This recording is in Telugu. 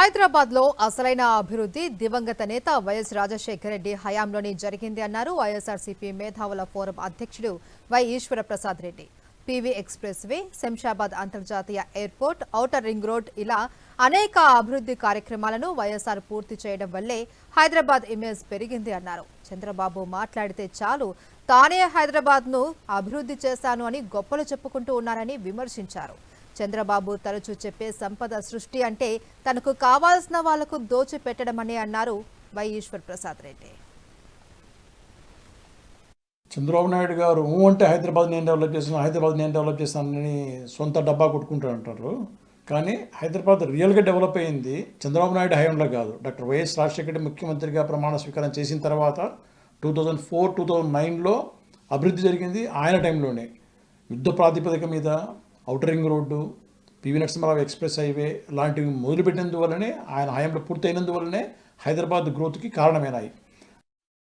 హైదరాబాద్లో అసలైన అభివృద్ధి దివంగత నేత వైఎస్ రాజశేఖర రెడ్డి హయాంలోనే జరిగింది అన్నారు వైఎస్ఆర్సీపీ మేధావుల ఫోరం అధ్యక్షుడు Y Eshwara Prasad Reddy. PV expressway, Shamshabad అంతర్జాతీయ ఎయిర్పోర్ట్, ఔటర్ రింగ్ రోడ్ ఇలా అనేక అభివృద్ధి కార్యక్రమాలను వైఎస్ఆర్ పూర్తి చేయడం వల్లే హైదరాబాద్ ఇమేజ్ పెరిగింది అన్నారు. చంద్రబాబు మాట్లాడితే చాలు తానే హైదరాబాద్ను అభివృద్ధి చేశాను అని గొప్పలు చెప్పుకుంటూ ఉన్నారని విమర్శించారు. చంద్రబాబు తరచూ చెప్పే సంపద సృష్టి అంటే తనకు కావాల్సిన వాళ్లకు దోచిపెట్టడమని అన్నారు వై ఈశ్వర్ ప్రసాద్ రెడ్డి. చంద్రబాబు నాయుడు గారు అంటే హైదరాబాద్ నేను డెవలప్ చేస్తానని సొంత డబ్బా కొట్టుకుంటూ అంటారు. కానీ హైదరాబాద్ రియల్గా డెవలప్ అయింది చంద్రబాబు నాయుడు హయాంలో కాదు. డాక్టర్ వైఎస్ రాజశేఖర రెడ్డి ముఖ్యమంత్రిగా ప్రమాణ స్వీకారం చేసిన తర్వాత 2004-2009లో అభివృద్ధి జరిగింది ఆయన టైంలోనే. యుద్ధ ప్రాతిపదిక మీద outer ring road, PV Narasimha Rao express highway లాంటివి మొదలుపెట్టినందువల్లనే ఆయన హయాంలో పూర్తయినందువల్లనే హైదరాబాద్ గ్రోత్కి కారణమైనాయి.